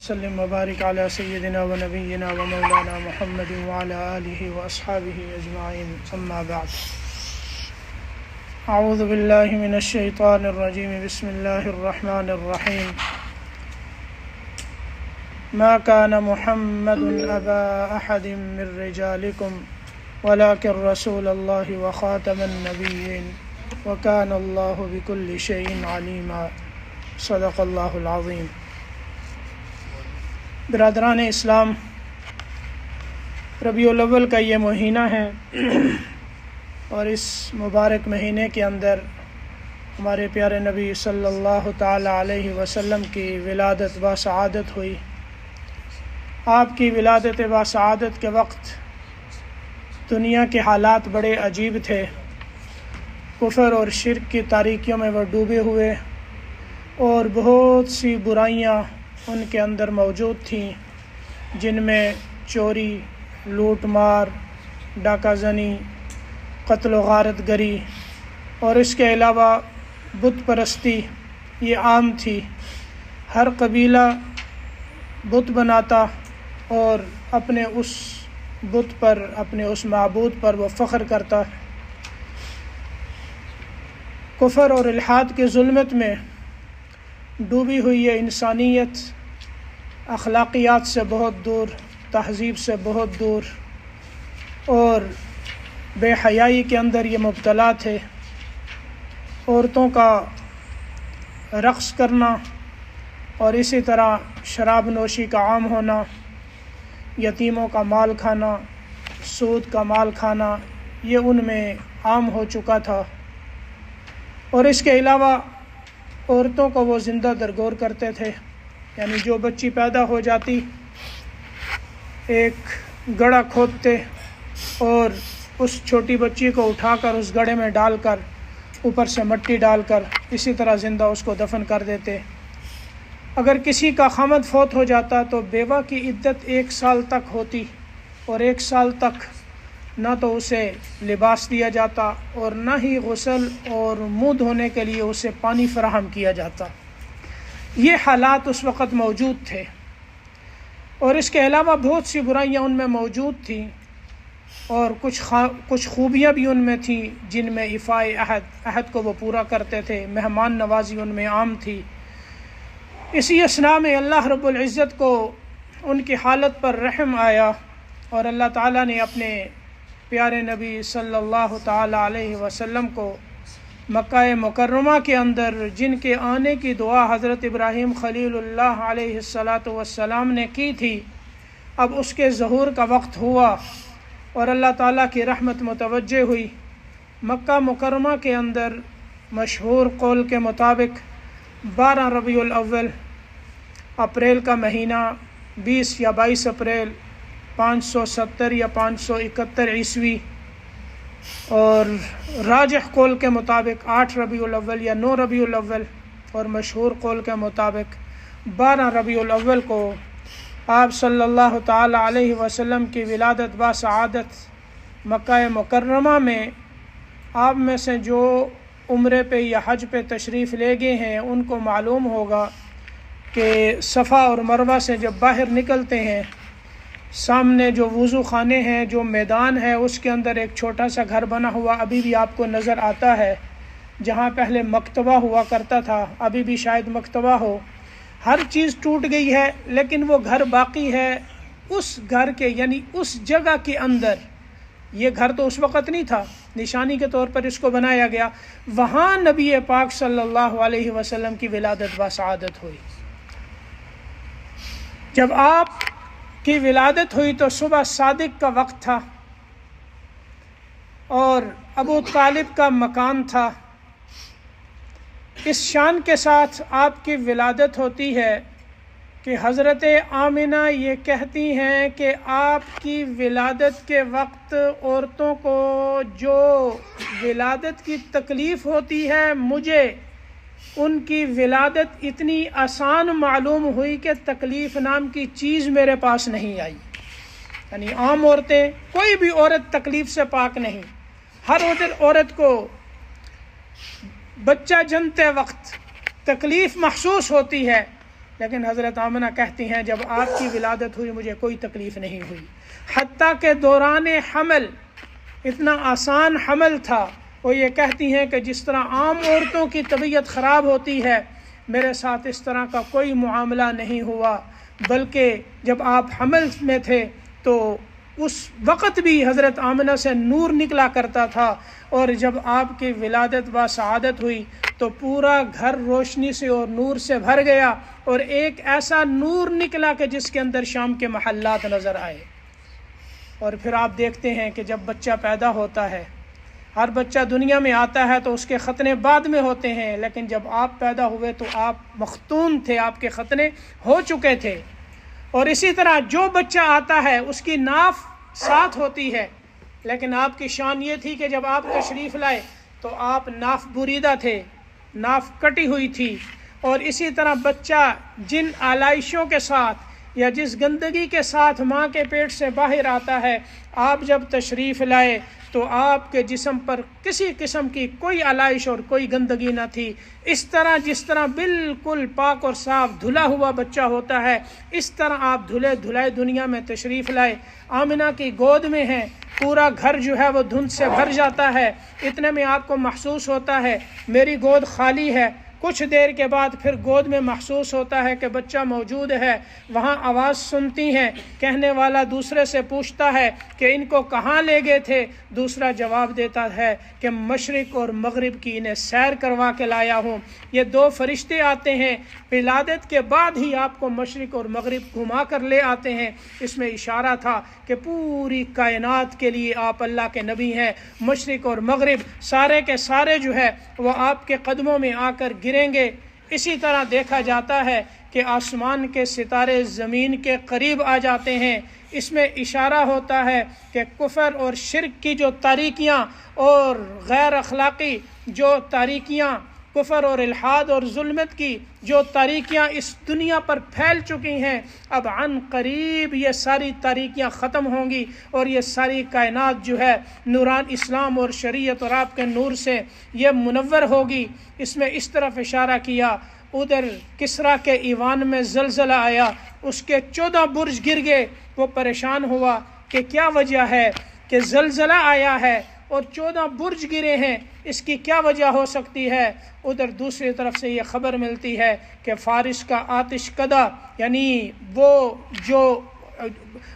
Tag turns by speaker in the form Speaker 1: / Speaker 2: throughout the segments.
Speaker 1: وسلم وبارک علی سیدنا و نبینا و مولانا محمد وعلی آلہ و اصحابہ اجمعین، اما بعد۔ اعوذ باللہ من الشیطان الرجیم، بسم اللہ الرحمن الرحیم۔ ما كان محمد ابا احد من رجالکم ولكن رسول اللہ وخاتم النبیین وكان اللہ بكل شیء علیما، صدق اللہ العظیم۔ برادران اسلام، ربیع الاول کا یہ مہینہ ہے اور اس مبارک مہینے کے اندر ہمارے پیارے نبی صلی اللہ تعالی علیہ وسلم کی ولادت باسعادت ہوئی۔ آپ کی ولادت باسعادت کے وقت دنیا کے حالات بڑے عجیب تھے، کفر اور شرک کی تاریکیوں میں وہ ڈوبے ہوئے اور بہت سی برائیاں ان کے اندر موجود تھیں، جن میں چوری، لوٹ مار، ڈاکہ زنی، قتل و غارت گری اور اس کے علاوہ بت پرستی یہ عام تھی۔ ہر قبیلہ بت بناتا اور اپنے اس بت پر، اپنے اس معبود پر وہ فخر کرتا۔ کفر اور الحاد کی ظلمت میں ڈوبی ہوئی یہ انسانیت اخلاقیات سے بہت دور، تہذیب سے بہت دور اور بے حیائی کے اندر یہ مبتلا تھے۔ عورتوں کا رقص کرنا اور اسی طرح شراب نوشی کا عام ہونا، یتیموں کا مال کھانا، سود کا مال کھانا، یہ ان میں عام ہو چکا تھا۔ اور اس کے علاوہ عورتوں کو وہ زندہ درگور کرتے تھے، یعنی جو بچی پیدا ہو جاتی ایک گڑھا کھودتے اور اس چھوٹی بچی کو اٹھا کر اس گڑھے میں ڈال کر اوپر سے مٹی ڈال کر اسی طرح زندہ اس کو دفن کر دیتے۔ اگر کسی کا خامد فوت ہو جاتا تو بیوہ کی عدت 1 سال تک ہوتی اور 1 سال تک نہ تو اسے لباس دیا جاتا اور نہ ہی غسل اور منہ دھونے کے لیے اسے پانی فراہم کیا جاتا۔ یہ حالات اس وقت موجود تھے اور اس کے علاوہ بہت سی برائیاں ان میں موجود تھیں اور کچھ خوبیاں بھی ان میں تھیں، جن میں ایفاء عہد کو وہ پورا کرتے تھے، مہمان نوازی ان میں عام تھی۔ اسی اثناء میں اللہ رب العزت کو ان کی حالت پر رحم آیا اور اللہ تعالیٰ نے اپنے پیارے نبی صلی اللہ تعالی علیہ وسلم کو مکہ مکرمہ کے اندر، جن کے آنے کی دعا حضرت ابراہیم خلیل اللہ علیہ السلام نے کی تھی، اب اس کے ظہور کا وقت ہوا اور اللہ تعالیٰ کی رحمت متوجہ ہوئی۔ مکہ مکرمہ کے اندر مشہور قول کے مطابق 12 ربیع الاول، اپریل کا مہینہ، 20 یا 22 اپریل 570 یا 571 عیسوی، اور راجح قول کے مطابق 8 ربیع الاول یا 9 ربیع الاول، اور مشہور قول کے مطابق 12 ربیع الاول کو آپ صلی اللہ تعالی علیہ وسلم کی ولادت باسعادت مکہ مکرمہ میں، آپ میں سے جو عمرے پہ یا حج پہ تشریف لے گئے ہیں ان کو معلوم ہوگا کہ صفا اور مروہ سے جب باہر نکلتے ہیں، سامنے جو وضو خانے ہیں، جو میدان ہے، اس کے اندر ایک چھوٹا سا گھر بنا ہوا ابھی بھی آپ کو نظر آتا ہے، جہاں پہلے مکتبہ ہوا کرتا تھا، ابھی بھی شاید مکتبہ ہو۔ ہر چیز ٹوٹ گئی ہے لیکن وہ گھر باقی ہے۔ اس گھر کے، یعنی اس جگہ کے اندر، یہ گھر تو اس وقت نہیں تھا، نشانی کے طور پر اس کو بنایا گیا، وہاں نبی پاک صلی اللہ علیہ وسلم کی ولادت باسعادت ہوئی۔ جب آپ کی ولادت ہوئی تو صبح صادق کا وقت تھا اور ابو طالب کا مکان تھا۔ اس شان کے ساتھ آپ کی ولادت ہوتی ہے کہ حضرت آمنہ یہ کہتی ہیں کہ آپ کی ولادت کے وقت عورتوں کو جو ولادت کی تکلیف ہوتی ہے، مجھے ان کی ولادت اتنی آسان معلوم ہوئی کہ تکلیف نام کی چیز میرے پاس نہیں آئی۔ یعنی عام عورتیں، کوئی بھی عورت تکلیف سے پاک نہیں۔ ہر عورت کو بچہ جنتے وقت تکلیف محسوس ہوتی ہے، لیکن حضرت آمنہ کہتی ہیں جب آپ کی ولادت ہوئی مجھے کوئی تکلیف نہیں ہوئی، حتیٰ کہ دوران حمل اتنا آسان حمل تھا۔ وہ یہ کہتی ہیں کہ جس طرح عام عورتوں کی طبیعت خراب ہوتی ہے میرے ساتھ اس طرح کا کوئی معاملہ نہیں ہوا، بلکہ جب آپ حمل میں تھے تو اس وقت بھی حضرت آمنہ سے نور نکلا کرتا تھا، اور جب آپ کی ولادت با سعادت ہوئی تو پورا گھر روشنی سے اور نور سے بھر گیا، اور ایک ایسا نور نکلا کہ جس کے اندر شام کے محلات نظر آئے۔ اور پھر آپ دیکھتے ہیں کہ جب بچہ پیدا ہوتا ہے، ہر بچہ دنیا میں آتا ہے تو اس کے ختنے بعد میں ہوتے ہیں، لیکن جب آپ پیدا ہوئے تو آپ مختون تھے، آپ کے ختنے ہو چکے تھے۔ اور اسی طرح جو بچہ آتا ہے اس کی ناف ساتھ ہوتی ہے، لیکن آپ کی شان یہ تھی کہ جب آپ تشریف لائے تو آپ ناف بریدہ تھے، ناف کٹی ہوئی تھی۔ اور اسی طرح بچہ جن آلائشوں کے ساتھ یا جس گندگی کے ساتھ ماں کے پیٹ سے باہر آتا ہے، آپ جب تشریف لائے تو آپ کے جسم پر کسی قسم کی کوئی آلائش اور کوئی گندگی نہ تھی۔ اس طرح جس طرح بالکل پاک اور صاف دھلا ہوا بچہ ہوتا ہے، اس طرح آپ دھلے دھلائے دنیا میں تشریف لائے۔ آمنہ کی گود میں ہیں، پورا گھر جو ہے وہ دھند سے بھر جاتا ہے، اتنے میں آپ کو محسوس ہوتا ہے میری گود خالی ہے۔ کچھ دیر کے بعد پھر گود میں محسوس ہوتا ہے کہ بچہ موجود ہے، وہاں آواز سنتی ہیں، کہنے والا دوسرے سے پوچھتا ہے کہ ان کو کہاں لے گئے تھے، دوسرا جواب دیتا ہے کہ مشرق اور مغرب کی انہیں سیر کروا کے لایا ہوں۔ یہ دو فرشتے آتے ہیں، ولادت کے بعد ہی آپ کو مشرق اور مغرب گھما کر لے آتے ہیں۔ اس میں اشارہ تھا کہ پوری کائنات کے لیے آپ اللہ کے نبی ہیں، مشرق اور مغرب سارے کے سارے جو ہے وہ آپ کے قدموں میں آ کر گریں گے۔ اسی طرح دیکھا جاتا ہے کہ آسمان کے ستارے زمین کے قریب آ جاتے ہیں۔ اس میں اشارہ ہوتا ہے کہ کفر اور شرک کی جو تاریکیاں اور غیر اخلاقی جو تاریکیاں، کفر اور الحاد اور ظلمت کی جو تاریکیاں اس دنیا پر پھیل چکی ہیں، اب عن قریب یہ ساری تاریکیاں ختم ہوں گی، اور یہ ساری کائنات جو ہے نوران اسلام اور شریعت اور آپ کے نور سے یہ منور ہوگی۔ اس میں اس طرف اشارہ کیا، ادھر کسریٰ کے ایوان میں زلزلہ آیا، اس کے 14 برج گر گئے۔ وہ پریشان ہوا کہ کیا وجہ ہے کہ زلزلہ آیا ہے اور 14 برج گرے ہیں، اس کی کیا وجہ ہو سکتی ہے؟ ادھر دوسری طرف سے یہ خبر ملتی ہے کہ فارس کا آتش کدہ، یعنی وہ جو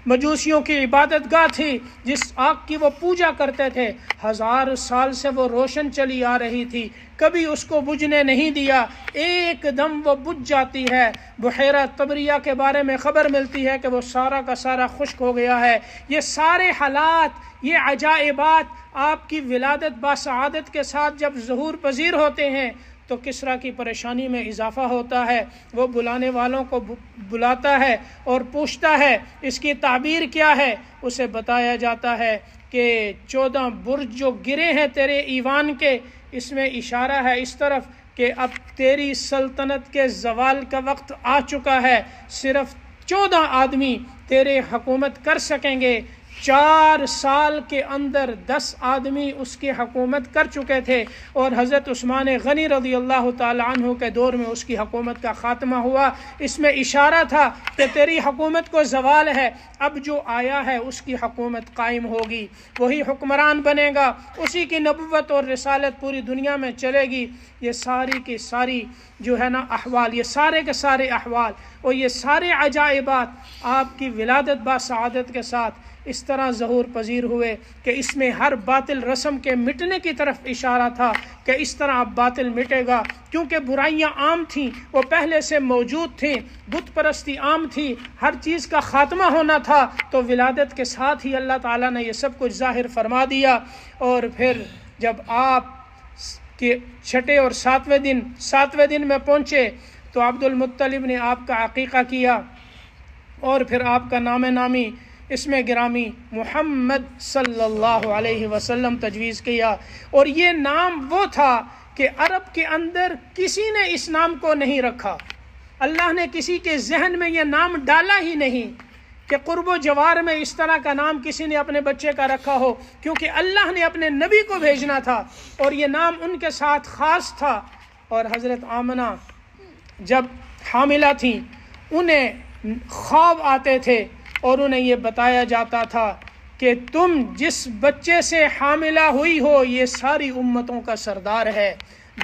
Speaker 1: مجوسیوں کی عبادت گاہ تھی، جس آگ کی وہ پوجا کرتے تھے، 1000 سال سے وہ روشن چلی آ رہی تھی، کبھی اس کو بجھنے نہیں دیا، ایک دم وہ بجھ جاتی ہے۔ بحیرہ طبریہ کے بارے میں خبر ملتی ہے کہ وہ سارا کا سارا خشک ہو گیا ہے۔ یہ سارے حالات، یہ عجائبات آپ کی ولادت با سعادت کے ساتھ جب ظہور پذیر ہوتے ہیں تو کسریٰ کی پریشانی میں اضافہ ہوتا ہے۔ وہ بلانے والوں کو بلاتا ہے اور پوچھتا ہے اس کی تعبیر کیا ہے، اسے بتایا جاتا ہے کہ 14 برج جو گرے ہیں تیرے ایوان کے، اس میں اشارہ ہے اس طرف کہ اب تیری سلطنت کے زوال کا وقت آ چکا ہے، صرف 14 آدمی تیرے حکومت کر سکیں گے۔ 4 سال کے اندر 10 آدمی اس کی حکومت کر چکے تھے، اور حضرت عثمان غنی رضی اللہ تعالی عنہ کے دور میں اس کی حکومت کا خاتمہ ہوا۔ اس میں اشارہ تھا کہ تیری حکومت کو زوال ہے، اب جو آیا ہے اس کی حکومت قائم ہوگی، وہی حکمران بنے گا، اسی کی نبوت اور رسالت پوری دنیا میں چلے گی۔ یہ ساری کی ساری جو ہے نا احوال، یہ سارے کے سارے احوال اور یہ سارے عجائبات آپ کی ولادت با سعادت کے ساتھ اس طرح ظہور پذیر ہوئے کہ اس میں ہر باطل رسم کے مٹنے کی طرف اشارہ تھا کہ اس طرح اب باطل مٹے گا، کیونکہ برائیاں عام تھیں، وہ پہلے سے موجود تھیں، بت پرستی عام تھی، ہر چیز کا خاتمہ ہونا تھا، تو ولادت کے ساتھ ہی اللہ تعالیٰ نے یہ سب کچھ ظاہر فرما دیا۔ اور پھر جب آپ کے 6 اور 7ویں دن میں پہنچے تو عبد المطلب نے آپ کا عقیقہ کیا، اور پھر آپ کا نام نامی اس میں گرامی محمد صلی اللہ علیہ وسلم تجویز کیا۔ اور یہ نام وہ تھا کہ عرب کے اندر کسی نے اس نام کو نہیں رکھا، اللہ نے کسی کے ذہن میں یہ نام ڈالا ہی نہیں کہ قرب و جوار میں اس طرح کا نام کسی نے اپنے بچے کا رکھا ہو، کیونکہ اللہ نے اپنے نبی کو بھیجنا تھا اور یہ نام ان کے ساتھ خاص تھا۔ اور حضرت آمنہ جب حاملہ تھیں انہیں خواب آتے تھے اور انہیں یہ بتایا جاتا تھا کہ تم جس بچے سے حاملہ ہوئی ہو یہ ساری امتوں کا سردار ہے،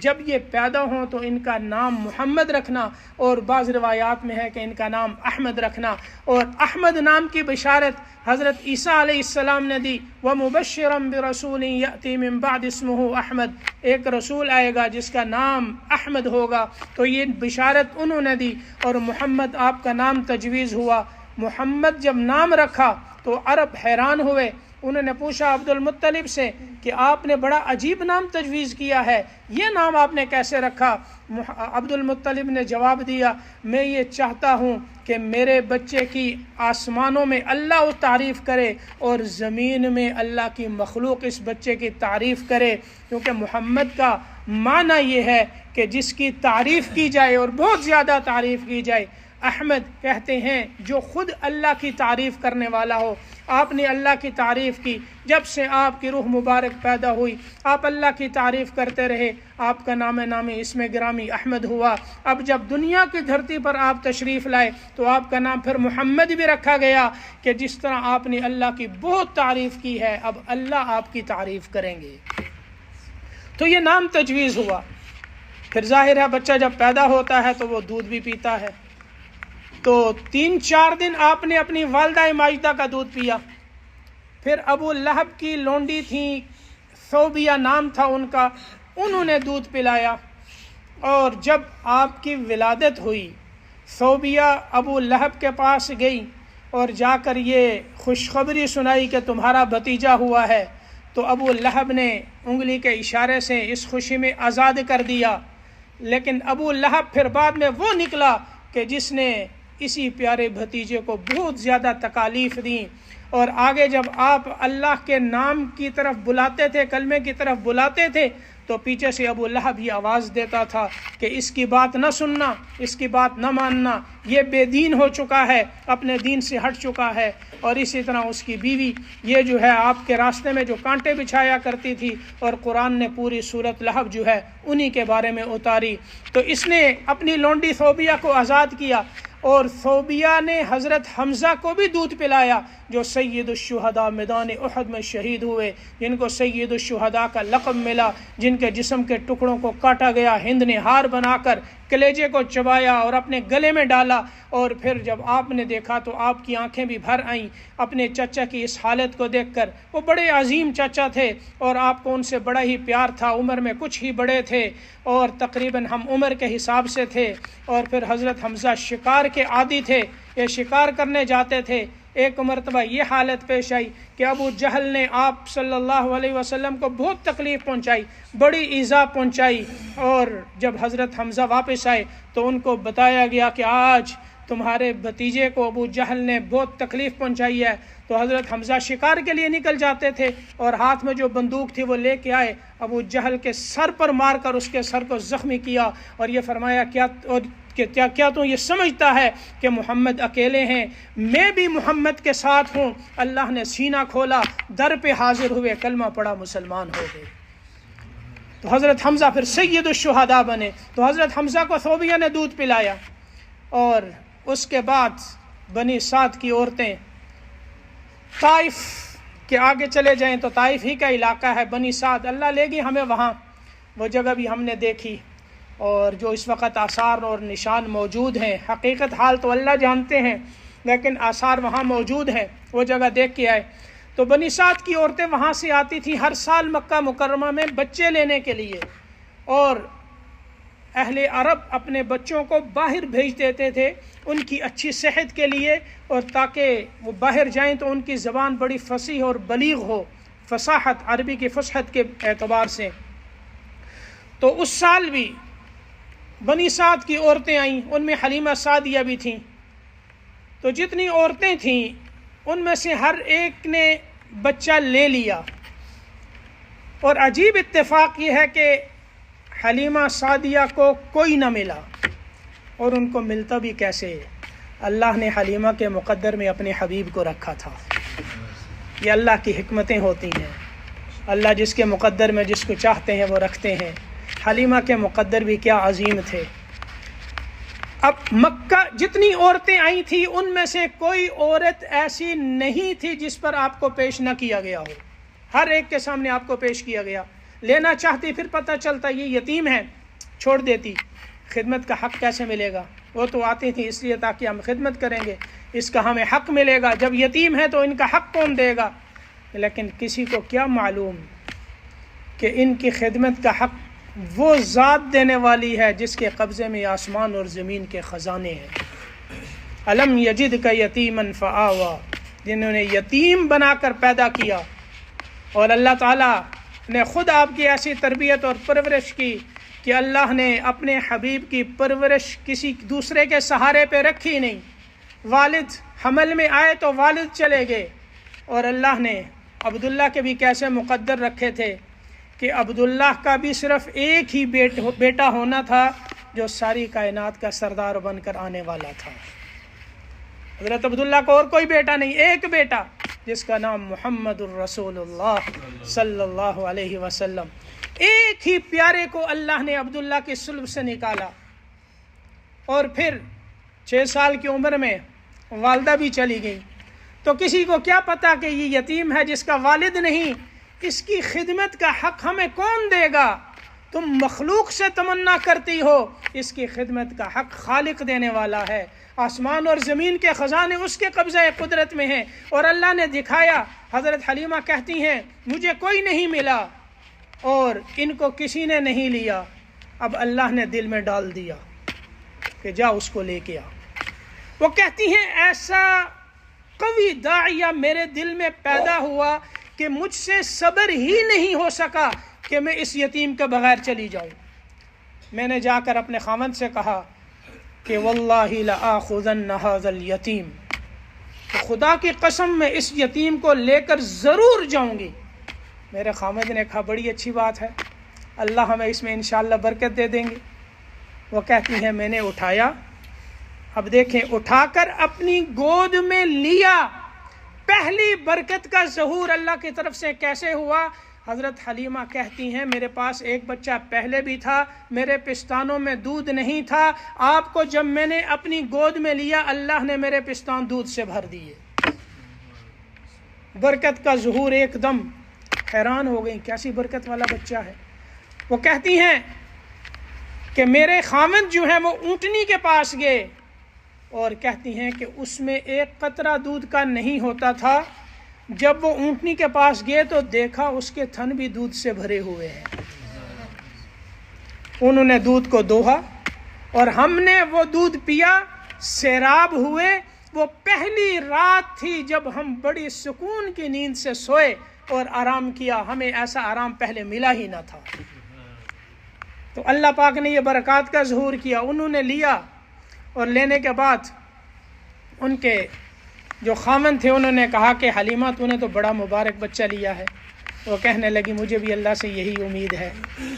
Speaker 1: جب یہ پیدا ہوں تو ان کا نام محمد رکھنا، اور بعض روایات میں ہے کہ ان کا نام احمد رکھنا۔ اور احمد نام کی بشارت حضرت عیسیٰ علیہ السلام نے دی، وَمُبَشِّرًا بِرَسُولٍ يَأْتِي مِن بَعْدِ اسْمُهُ احمد، ایک رسول آئے گا جس کا نام احمد ہوگا، تو یہ بشارت انہوں نے دی، اور محمد آپ کا نام تجویز ہوا۔ محمد جب نام رکھا تو عرب حیران ہوئے، انہوں نے پوچھا عبد المطلب سے کہ آپ نے بڑا عجیب نام تجویز کیا ہے، یہ نام آپ نے کیسے رکھا؟ عبد المطلب نے جواب دیا، میں یہ چاہتا ہوں کہ میرے بچے کی آسمانوں میں اللہ تعریف کرے اور زمین میں اللہ کی مخلوق اس بچے کی تعریف کرے، کیونکہ محمد کا معنی یہ ہے کہ جس کی تعریف کی جائے اور بہت زیادہ تعریف کی جائے۔ احمد کہتے ہیں جو خود اللہ کی تعریف کرنے والا ہو۔ آپ نے اللہ کی تعریف کی، جب سے آپ کی روح مبارک پیدا ہوئی آپ اللہ کی تعریف کرتے رہے، آپ کا نام نامی اسم گرامی احمد ہوا۔ اب جب دنیا کی دھرتی پر آپ تشریف لائے تو آپ کا نام پھر محمد بھی رکھا گیا، کہ جس طرح آپ نے اللہ کی بہت تعریف کی ہے اب اللہ آپ کی تعریف کریں گے، تو یہ نام تجویز ہوا۔ پھر ظاہر ہے بچہ جب پیدا ہوتا ہے تو وہ دودھ بھی پیتا ہے، تو 3-4 دن آپ نے اپنی والدہ ماجدہ کا دودھ پیا۔ پھر ابو لہب کی لونڈی تھیں، ثوبیہ نام تھا ان کا، انہوں نے دودھ پلایا، اور جب آپ کی ولادت ہوئی ثوبیہ ابو لہب کے پاس گئی اور جا کر یہ خوشخبری سنائی کہ تمہارا بھتیجا ہوا ہے، تو ابو لہب نے انگلی کے اشارے سے اس خوشی میں آزاد کر دیا۔ لیکن ابو لہب پھر بعد میں وہ نکلا کہ جس نے اسی پیارے بھتیجے کو بہت زیادہ تکالیف دیں، اور آگے جب آپ اللہ کے نام کی طرف بلاتے تھے، کلمے کی طرف بلاتے تھے، تو پیچھے سے ابو لہب یہ آواز دیتا تھا کہ اس کی بات نہ سننا، اس کی بات نہ ماننا، یہ بے دین ہو چکا ہے، اپنے دین سے ہٹ چکا ہے۔ اور اسی طرح اس کی بیوی یہ جو ہے آپ کے راستے میں جو کانٹے بچھایا کرتی تھی، اور قرآن نے پوری سورت لہب جو ہے انہی کے بارے میں اتاری۔ تو اس نے اپنی لونڈی ثوبیہ کو آزاد کیا، اور ثوبیہ نے حضرت حمزہ کو بھی دودھ پلایا جو سید الشہداء میدان احد میں شہید ہوئے، جن کو سید الشہداء کا لقب ملا، جن کے جسم کے ٹکڑوں کو کاٹا گیا، ہند نے ہار بنا کر کلیجے کو چبایا اور اپنے گلے میں ڈالا۔ اور پھر جب آپ نے دیکھا تو آپ کی آنکھیں بھی بھر آئیں اپنے چچا کی اس حالت کو دیکھ کر۔ وہ بڑے عظیم چچا تھے اور آپ کو ان سے بڑا ہی پیار تھا، عمر میں کچھ ہی بڑے تھے اور تقریباً ہم عمر کے حساب سے تھے۔ اور پھر حضرت حمزہ شکار کے عادی تھے، یہ شکار کرنے جاتے تھے۔ ایک مرتبہ یہ حالت پیش آئی کہ ابو جہل نے آپ صلی اللہ علیہ وسلم کو بہت تکلیف پہنچائی، بڑی ایذا پہنچائی، اور جب حضرت حمزہ واپس آئے تو ان کو بتایا گیا کہ آج تمہارے بھتیجے کو ابو جہل نے بہت تکلیف پہنچائی ہے۔ تو حضرت حمزہ شکار کے لیے نکل جاتے تھے اور ہاتھ میں جو بندوق تھی وہ لے کے آئے، ابو جہل کے سر پر مار کر اس کے سر کو زخمی کیا، اور یہ فرمایا کیا تو یہ سمجھتا ہے کہ محمد اکیلے ہیں؟ میں بھی محمد کے ساتھ ہوں۔ اللہ نے سینہ کھولا، در پہ حاضر ہوئے، کلمہ پڑھا، مسلمان ہو گئے۔ تو حضرت حمزہ پھر سید الشہداء بنے۔ تو حضرت حمزہ کو ثوبیہ نے دودھ پلایا، اور اس کے بعد بنی سعد کی عورتیں طائف کے آگے چلے جائیں تو طائف ہی کا علاقہ ہے بنی سعد، اللہ لے گی ہمیں وہاں، وہ جگہ بھی ہم نے دیکھی، اور جو اس وقت آثار اور نشان موجود ہیں، حقیقت حال تو اللہ جانتے ہیں، لیکن آثار وہاں موجود ہیں، وہ جگہ دیکھ کے آئے۔ تو بنی سعد کی عورتیں وہاں سے آتی تھیں ہر سال مکہ مکرمہ میں بچے لینے کے لیے، اور اہل عرب اپنے بچوں کو باہر بھیج دیتے تھے ان کی اچھی صحت کے لیے، اور تاکہ وہ باہر جائیں تو ان کی زبان بڑی فصیح اور بلیغ ہو، فصاحت، عربی کی فصحت کے اعتبار سے۔ تو اس سال بھی بنی سعد کی عورتیں آئیں، ان میں حلیمہ سعدیہ بھی تھیں۔ تو جتنی عورتیں تھیں ان میں سے ہر ایک نے بچہ لے لیا، اور عجیب اتفاق یہ ہے کہ حلیمہ سعدیہ کو کوئی نہ ملا، اور ان کو ملتا بھی کیسے؟ اللہ نے حلیمہ کے مقدر میں اپنے حبیب کو رکھا تھا۔ یہ اللہ کی حکمتیں ہوتی ہیں، اللہ جس کے مقدر میں جس کو چاہتے ہیں وہ رکھتے ہیں۔ حلیمہ کے مقدر بھی کیا عظیم تھے۔ اب مکہ جتنی عورتیں آئی تھی ان میں سے کوئی عورت ایسی نہیں تھی جس پر آپ کو پیش نہ کیا گیا ہو، ہر ایک کے سامنے آپ کو پیش کیا گیا. لینا چاہتی پھر پتہ چلتا یہ یتیم ہے، چھوڑ دیتی. خدمت کا حق کیسے ملے گا؟ وہ تو آتی تھی اس لیے تاکہ ہم خدمت کریں گے، اس کا ہمیں حق ملے گا. جب یتیم ہے تو ان کا حق کون دے گا؟ لیکن کسی کو کیا معلوم کہ ان کی خدمت کا حق وہ ذات دینے والی ہے جس کے قبضے میں آسمان اور زمین کے خزانے ہیں. الم یجدک یتیما فآویٰ، جنہوں نے یتیم بنا کر پیدا کیا، اور اللہ تعالیٰ نے خود آپ کی ایسی تربیت اور پرورش کی کہ اللہ نے اپنے حبیب کی پرورش کسی دوسرے کے سہارے پہ رکھی نہیں. والد حمل میں آئے تو والد چلے گئے، اور اللہ نے عبداللہ کے بھی کیسے مقدر رکھے تھے کہ عبداللہ کا بھی صرف ایک ہی بیٹا ہونا تھا جو ساری کائنات کا سردار بن کر آنے والا تھا. حضرت عبداللہ کو اور کوئی بیٹا نہیں، ایک بیٹا جس کا نام محمد الرسول اللہ صلی اللہ علیہ وسلم. ایک ہی پیارے کو اللہ نے عبداللہ کی صلب سے نکالا، اور پھر 6 سال کی عمر میں والدہ بھی چلی گئی. تو کسی کو کیا پتا کہ یہ یتیم ہے جس کا والد نہیں، اس کی خدمت کا حق ہمیں کون دے گا؟ تم مخلوق سے تمنا کرتی ہو، اس کی خدمت کا حق خالق دینے والا ہے. آسمان اور زمین کے خزانے اس کے قبضہ قدرت میں ہیں، اور اللہ نے دکھایا. حضرت حلیمہ کہتی ہیں مجھے کوئی نہیں ملا اور ان کو کسی نے نہیں لیا. اب اللہ نے دل میں ڈال دیا کہ جا اس کو لے کے آ. وہ کہتی ہیں ایسا قوی داعیہ میرے دل میں پیدا ہوا کہ مجھ سے صبر ہی نہیں ہو سکا کہ میں اس یتیم کے بغیر چلی جاؤں. میں نے جا کر اپنے خاوند سے کہا کہ واللہ لآخذن ھذا الیتیم، تو خدا کی قسم میں اس یتیم کو لے کر ضرور جاؤں گی. میرے خاوند نے کہا بڑی اچھی بات ہے، اللہ ہمیں اس میں انشاءاللہ برکت دے دیں گے. وہ کہتی ہیں میں نے اٹھایا. اب دیکھیں اٹھا کر اپنی گود میں لیا. پہلی برکت کا ظہور اللہ کی طرف سے کیسے ہوا؟ حضرت حلیمہ کہتی ہیں میرے پاس ایک بچہ پہلے بھی تھا، میرے پستانوں میں دودھ نہیں تھا. آپ کو جب میں نے اپنی گود میں لیا اللہ نے میرے پستان دودھ سے بھر دیے. برکت کا ظہور، ایک دم حیران ہو گئی کیسی برکت والا بچہ ہے. وہ کہتی ہیں کہ میرے خاوند جو ہیں وہ اونٹنی کے پاس گئے، اور کہتی ہیں کہ اس میں ایک قطرہ دودھ کا نہیں ہوتا تھا. جب وہ اونٹنی کے پاس گئے تو دیکھا اس کے تھن بھی دودھ سے بھرے ہوئے ہیں. انہوں نے دودھ کو دوہا اور ہم نے وہ دودھ پیا، سیراب ہوئے. وہ پہلی رات تھی جب ہم بڑی سکون کی نیند سے سوئے اور آرام کیا. ہمیں ایسا آرام پہلے ملا ہی نہ تھا. تو اللہ پاک نے یہ برکات کا ظہور کیا. انہوں نے لیا، اور لینے کے بعد ان کے جو خاوند تھے انہوں نے کہا کہ حلیمہ تو نے تو بڑا مبارک بچہ لیا ہے. وہ کہنے لگی مجھے بھی اللہ سے یہی امید ہے.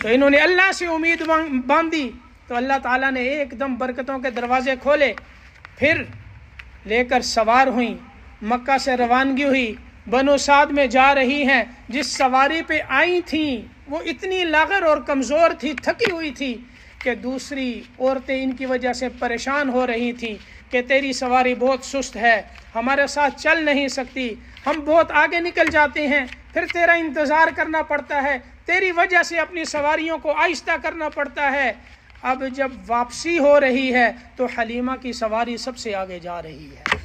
Speaker 1: تو انہوں نے اللہ سے امید باندھی تو اللہ تعالیٰ نے ایک دم برکتوں کے دروازے کھولے. پھر لے کر سوار ہوئیں، مکہ سے روانگی ہوئی، بنو سعد میں جا رہی ہیں. جس سواری پہ آئی تھیں وہ اتنی لاغر اور کمزور تھی، تھکی ہوئی تھی کہ دوسری عورتیں ان کی وجہ سے پریشان ہو رہی تھیں کہ تیری سواری بہت سست ہے، ہمارے ساتھ چل نہیں سکتی، ہم بہت آگے نکل جاتے ہیں، پھر تیرا انتظار کرنا پڑتا ہے، تیری وجہ سے اپنی سواریوں کو آہستہ کرنا پڑتا ہے. اب جب واپسی ہو رہی ہے تو حلیمہ کی سواری سب سے آگے جا رہی ہے.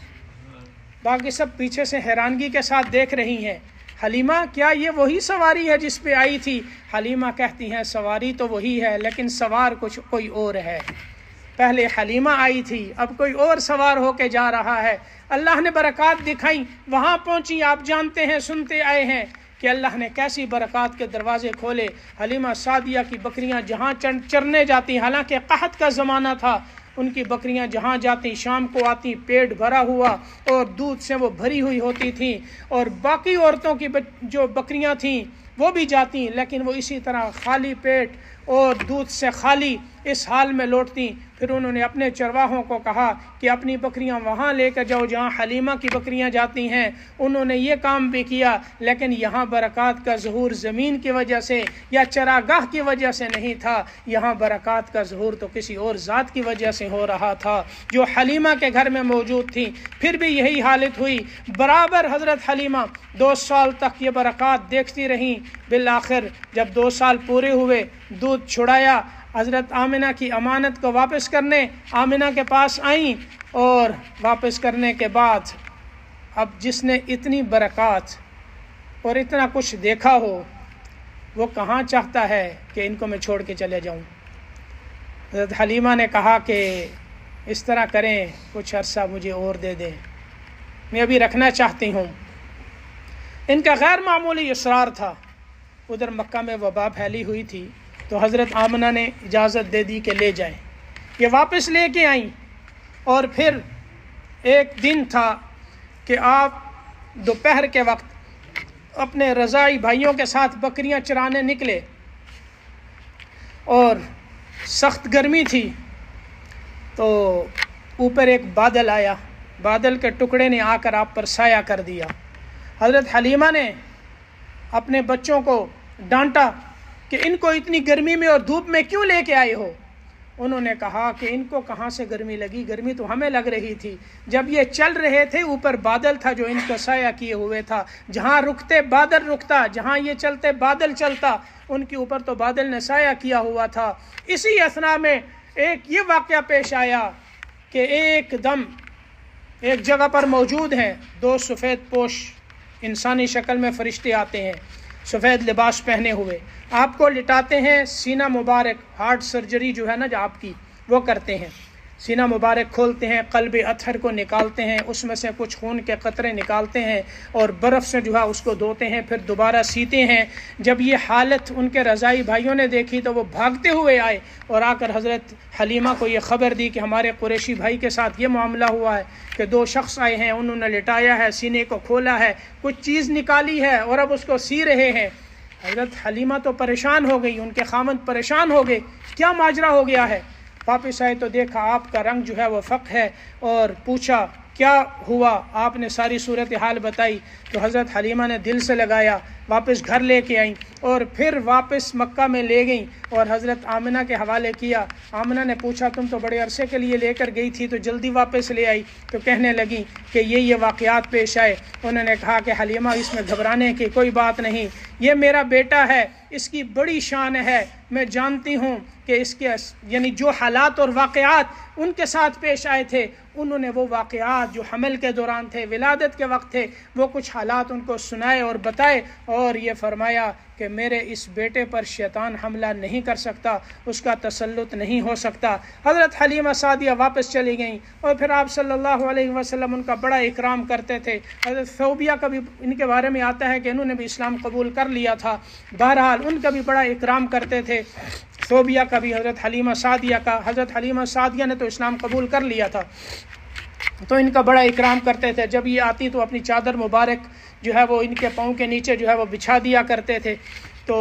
Speaker 1: باقی سب پیچھے سے حیرانگی کے ساتھ دیکھ رہی ہیں. حلیمہ کیا یہ وہی سواری ہے جس پہ آئی تھی؟ حلیمہ کہتی ہیں سواری تو وہی ہے لیکن سوار کوئی اور ہے. پہلے حلیمہ آئی تھی، اب کوئی اور سوار ہو کے جا رہا ہے. اللہ نے برکات دکھائیں، وہاں پہنچی. آپ جانتے ہیں، سنتے آئے ہیں کہ اللہ نے کیسی برکات کے دروازے کھولے. حلیمہ سعدیہ کی بکریاں جہاں چرنے جاتی، حالانکہ قحط کا زمانہ تھا، ان کی بکریاں جہاں جاتی شام کو آتی پیٹ بھرا ہوا اور دودھ سے وہ بھری ہوئی ہوتی تھیں. اور باقی عورتوں کی جو بکریاں تھیں وہ بھی جاتی لیکن وہ اسی طرح خالی پیٹ اور دودھ سے خالی. اس حال میں لوٹتیں۔ پھر انہوں نے اپنے چرواہوں کو کہا کہ اپنی بکریاں وہاں لے کر جاؤ جہاں حلیمہ کی بکریاں جاتی ہیں۔ انہوں نے یہ کام بھی کیا، لیکن یہاں برکات کا ظہور زمین کی وجہ سے یا چراگاہ کی وجہ سے نہیں تھا، یہاں برکات کا ظہور تو کسی اور ذات کی وجہ سے ہو رہا تھا جو حلیمہ کے گھر میں موجود تھی۔ پھر بھی یہی حالت ہوئی، برابر حضرت حلیمہ 2 سال تک یہ برکات دیکھتی رہیں۔ بالآخر جب 2 سال پورے ہوئے، دودھ چھڑایا، حضرت آمنہ کی امانت کو واپس کرنے آمنہ کے پاس آئیں، اور واپس کرنے کے بعد اب جس نے اتنی برکات اور اتنا کچھ دیکھا ہو وہ کہاں چاہتا ہے کہ ان کو میں چھوڑ کے چلے جاؤں۔ حضرت حلیمہ نے کہا کہ اس طرح کریں، کچھ عرصہ مجھے اور دے دیں، میں ابھی رکھنا چاہتی ہوں۔ ان کا غیر معمولی اصرار تھا۔ ادھر مکہ میں وبا پھیلی ہوئی تھی تو حضرت آمنہ نے اجازت دے دی کہ لے جائیں۔ یہ واپس لے کے آئیں، اور پھر ایک دن تھا کہ آپ دوپہر کے وقت اپنے رضاعی بھائیوں کے ساتھ بکریاں چرانے نکلے، اور سخت گرمی تھی، تو اوپر ایک بادل آیا، بادل کے ٹکڑے نے آ کر آپ پر سایہ کر دیا۔ حضرت حلیمہ نے اپنے بچوں کو ڈانٹا کہ ان کو اتنی گرمی میں اور دھوپ میں کیوں لے کے آئے ہو؟ انہوں نے کہا کہ ان کو کہاں سے گرمی لگی، گرمی تو ہمیں لگ رہی تھی جب یہ چل رہے تھے، اوپر بادل تھا جو ان کو سایہ کیے ہوئے تھا، جہاں رکتے بادل رکتا، جہاں یہ چلتے بادل چلتا، ان کے اوپر تو بادل نے سایہ کیا ہوا تھا۔ اسی اثنا میں ایک یہ واقعہ پیش آیا کہ ایک دم ایک جگہ پر موجود ہیں 2 سفید پوش انسانی شکل میں فرشتے آتے ہیں، سفید لباس پہنے ہوئے، آپ کو لٹاتے ہیں، سینہ مبارک، ہارٹ سرجری جو ہے نا جو آپ کی وہ کرتے ہیں، سینہ مبارک کھولتے ہیں، قلب اطہر کو نکالتے ہیں، اس میں سے کچھ خون کے قطرے نکالتے ہیں اور برف سے جو ہے اس کو دھوتے ہیں، پھر دوبارہ سیتے ہیں۔ جب یہ حالت ان کے رضائی بھائیوں نے دیکھی تو وہ بھاگتے ہوئے آئے اور آ کر حضرت حلیمہ کو یہ خبر دی کہ ہمارے قریشی بھائی کے ساتھ یہ معاملہ ہوا ہے کہ 2 شخص آئے ہیں، انہوں نے لٹایا ہے، سینے کو کھولا ہے، کچھ چیز نکالی ہے اور اب اس کو سی رہے ہیں۔ حضرت حلیمہ تو پریشان ہو گئی، ان کے خامند پریشان ہو گئے، کیا ماجرا ہو گیا ہے؟ واپس آئے تو دیکھا آپ کا رنگ جو ہے وہ فق ہے، اور پوچھا کیا ہوا؟ آپ نے ساری صورتحال بتائی تو حضرت حلیمہ نے دل سے لگایا، واپس گھر لے کے آئیں اور پھر واپس مکہ میں لے گئیں اور حضرت آمنہ کے حوالے کیا۔ آمنہ نے پوچھا تم تو بڑے عرصے کے لیے لے کر گئی تھی تو جلدی واپس لے آئی؟ تو کہنے لگیں کہ یہ واقعات پیش آئے۔ انہوں نے کہا کہ حلیمہ اس میں گھبرانے کی کوئی بات نہیں، یہ میرا بیٹا ہے، اس کی بڑی شان ہے، میں جانتی ہوں کہ اس کے یعنی جو حالات اور واقعات ان کے ساتھ پیش آئے تھے، انہوں نے وہ واقعات جو حمل کے دوران تھے، ولادت کے وقت تھے، وہ کچھ حالات ان کو سنائے اور بتائے، اور یہ فرمایا کہ میرے اس بیٹے پر شیطان حملہ نہیں کر سکتا، اس کا تسلط نہیں ہو سکتا۔ حضرت حلیمہ سعدیہ واپس چلی گئیں، اور پھر آپ صلی اللہ علیہ وسلم ان کا بڑا اکرام کرتے تھے۔ حضرت ثوبیہ کا بھی ان کے بارے میں آتا ہے کہ انہوں نے بھی اسلام قبول کر لیا تھا، بہرحال ان کا بھی بڑا اکرام کرتے تھے، ثوبیہ کا بھی، حضرت حلیمہ سعدیہ کا۔ حضرت حلیمہ سعدیہ نے تو اسلام قبول کر لیا تھا تو ان کا بڑا اکرام کرتے تھے، جب یہ آتی تو اپنی چادر مبارک جو ہے وہ ان کے پاؤں کے نیچے جو ہے وہ بچھا دیا کرتے تھے۔ تو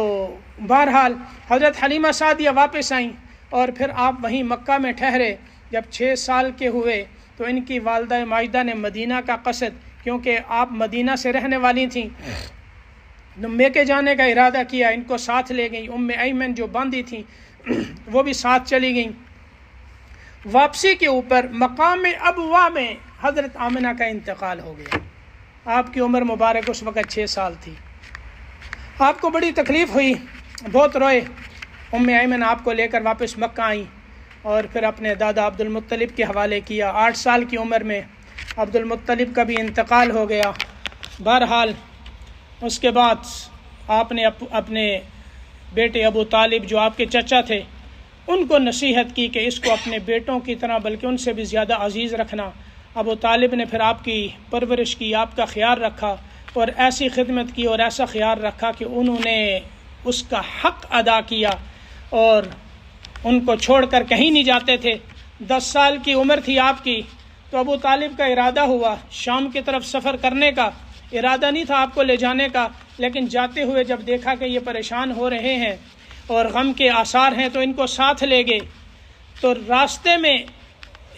Speaker 1: بہرحال حضرت حلیمہ سعدیہ واپس آئیں اور پھر آپ وہیں مکہ میں ٹھہرے۔ جب 6 سال کے ہوئے تو ان کی والدہ ماجدہ نے مدینہ کا قصد، کیونکہ آپ مدینہ سے رہنے والی تھیں، میکے جانے کا ارادہ کیا، ان کو ساتھ لے گئیں۔ ایمن جو باندھی تھیں وہ بھی ساتھ چلی گئیں۔ واپسی کے اوپر مقام ابوا میں حضرت آمنہ کا انتقال ہو گیا۔ آپ کی عمر مبارک اس وقت 6 سال تھی۔ آپ کو بڑی تکلیف ہوئی، بہت روئے۔ ایمن آپ کو لے کر واپس مکہ آئیں اور پھر اپنے دادا عبد المطلب کے حوالے کیا۔ 8 سال کی عمر میں عبد المطلب کا بھی انتقال ہو گیا۔ بہرحال اس کے بعد آپ نے اپنے بیٹے ابو طالب جو آپ کے چچا تھے ان کو نصیحت کی کہ اس کو اپنے بیٹوں کی طرح بلکہ ان سے بھی زیادہ عزیز رکھنا۔ ابو طالب نے پھر آپ کی پرورش کی، آپ کا خیال رکھا اور ایسی خدمت کی اور ایسا خیال رکھا کہ انہوں نے اس کا حق ادا کیا اور ان کو چھوڑ کر کہیں نہیں جاتے تھے۔ 10 سال کی عمر تھی آپ کی تو ابو طالب کا ارادہ ہوا شام کی طرف سفر کرنے کا، ارادہ نہیں تھا آپ کو لے جانے کا، لیکن جاتے ہوئے جب دیکھا کہ یہ پریشان ہو رہے ہیں اور غم کے آثار ہیں تو ان کو ساتھ لے گئے۔ تو راستے میں